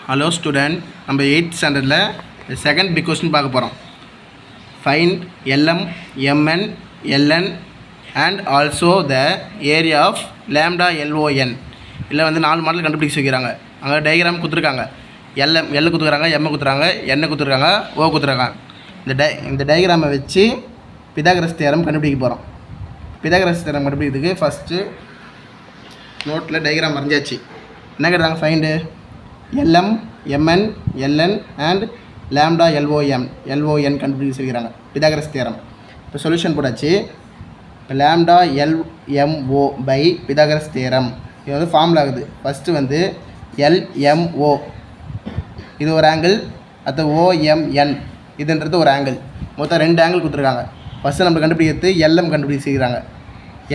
Hello student, நம்ம 8th standardல second big question பார்க்க போறோம். Find LM, MN, LN and also the area of lambda LON. இல்ல வந்து நாலு மாடல் கண்டுபிடிச்சு வைக்கறாங்க. அங்க டயகிராம் கொடுத்திருக்காங்க. L கொடுத்திருக்காங்க, M கொடுத்திருக்காங்க, N கொடுத்திருக்காங்க, O கொடுத்திருக்காங்க. இந்த டயகிராமை வச்சு பிதாகரஸ் தியரம் கண்டுபிடிக்க போறோம். பிதாகரஸ் தியரம் கண்டுபிடிக்கிறதுக்கு ஃபர்ஸ்ட் நோட்ல டயகிராம் வரைஞ்சாச்சு. என்ன கேக்குறாங்க? Find LM, MN, LN and lambda LON கண்டுபிடிச்சு சொல்கிறாங்க பிதாகரஸ் தியரம். இப்போ சொல்யூஷன் போட்டாச்சு. இப்போ lambda LMO by Pythagoras theorem இது வந்து ஃபார்முலா ஆகுது. ஃபஸ்ட்டு வந்து LMO இது ஒரு ஆங்கிள், அது OMN இதுன்றது ஒரு ஆங்கிள். மொத்தம் ரெண்டு ஆங்கிள் கொடுத்துருக்காங்க. ஃபஸ்ட்டு நம்ம கண்டுபிடிக்கிறது LM கண்டுபிடிச்சு செய்கிறாங்க.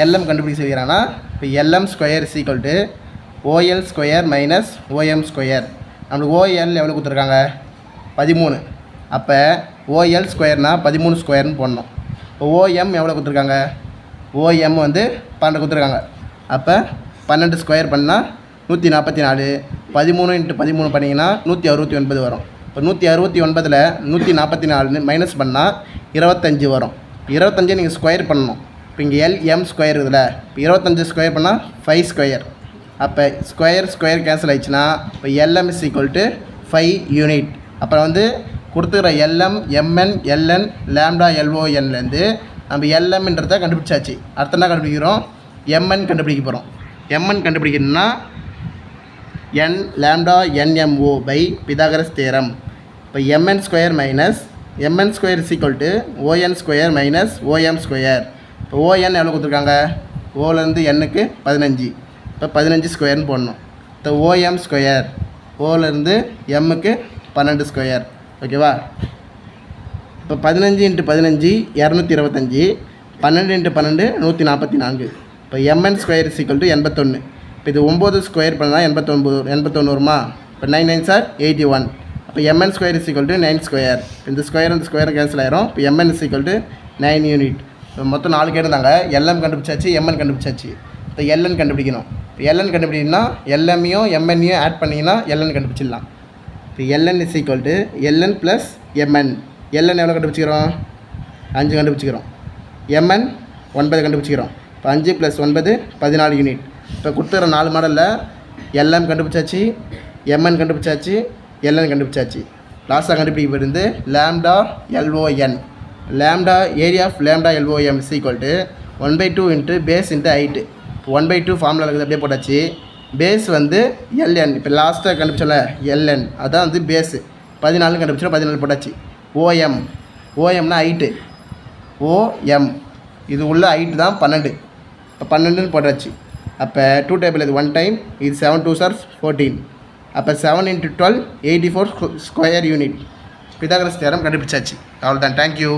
LM கண்டுபிடிச்சு செய்கிறாங்கன்னா இப்போ LM square is equal to OL square minus OM square. நம்மளுக்கு OL எவ்வளோ கொடுத்துருக்காங்க? 13. அப்போ OL ஸ்கொயர்னால் 13 ஸ்கொயர்னு போடணும். இப்போ OM எவ்வளோ கொடுத்துருக்காங்க? OM வந்து 12 கொடுத்துருக்காங்க. அப்போ 12 ஸ்கொயர் பண்ணால் 144. 13 × 13 பண்ணிங்கன்னா 169 வரும். இப்போ 169ல் 144 மைனஸ் பண்ணால் 25 வரும். 25 நீங்கள் ஸ்கொயர் பண்ணணும். இப்போ இங்கே LM ஸ்கொயர் இதில் இப்போ 25 ஸ்கொயர் பண்ணால் 5 ஸ்கொயர். அப்போ ஸ்கொயர் கேன்சல் ஆயிடுச்சுன்னா இப்போ LM is equal to 5 unit. அப்புறம் வந்து கொடுத்துக்கிற LM, MN, LN, lambda LONலேருந்து நம்ம LMன்றதை கண்டுபிடிச்சாச்சு. அடுத்த என்ன கண்டுபிடிக்கிறோம்? MN கண்டுபிடிக்க போகிறோம். MN கண்டுபிடிக்கணும்னா N lambda NMO by Pythagoras theorem. இப்போ MN square minus MN square is equal to ON square minus OM square. இப்போ ON எவ்வளோ கொடுத்துருக்காங்க? ஓலேருந்து Nக்கு 15. இப்போ 15 ஸ்கொயர்னு போடணும். இப்போ OM ஸ்கொயர் ஓலேருந்து Mக்கு 12 ஸ்கொயர். ஓகேவா? இப்போ 15 × 15 225. 12 × 12 144. இப்போ MN square is equal to 81. இப்போ இது 9 ஸ்கொயர் பண்ணால் 81 வருமா? இப்போ 9 9s are 81. அப்போ MN square is equal to 9 square. இந்த ஸ்கொயர் கேன்சல் ஆயிரும். இப்போ MN is equal to 9 unit. இப்போ மொத்தம் 4 கேட்டுருந்தாங்க. LM கண்டுபிடிச்சாச்சு, MN கண்டுபிடிச்சாச்சு. இப்போ LN கண்டுபிடிக்கணும். இப்போ LN கண்டுபிடிக்கணும்னா LMையும் MNையும் ஆட் பண்ணிங்கன்னா LN கண்டுபிடிச்சிடலாம். இப்போ LN is equal to LN plus MN. LN எவ்வளோ கண்டுபிடிச்சிக்கிறோம்? 5 கண்டுபிடிச்சிக்கிறோம். MN 9 கண்டுபிடிச்சிக்கிறோம். இப்போ 5 + 9 14 யூனிட். இப்போ கொடுத்துற 4 மாடலில் LM கண்டுபிடிச்சாச்சு, MN கண்டுபிடிச்சாச்சு, LN கண்டுபிடிச்சாச்சு. லாஸ்ட்டாக கண்டுபிடிக்கிறது lambda LON. lambda area of lambda LOM is equal to 1/2 × base × height. 1/2 formula இருக்குது, அப்படியே போட்டாச்சு. பேஸ் வந்து LN. இப்போ லாஸ்ட்டாக கண்டுபிடிச்சோம்ல LN, அதான் வந்து பேஸு. 14 கண்டுபிடிச்சோம், 14 போட்டாச்சு. OMனா ஹைட்டு. OM இது உள்ள ஹைட்டு தான் 12. இப்போ 12ன்னு போட்டாச்சு. அப்போ 2 டேபிள் இது 1 டைம், இது 7 2s are 14. அப்போ 7 × 12 84 ஸ்கொயர் யூனிட். பிதாகரஸ் தியரம் கண்டுபிடிச்சாச்சு. அவ்வளோதான். தேங்க்யூ.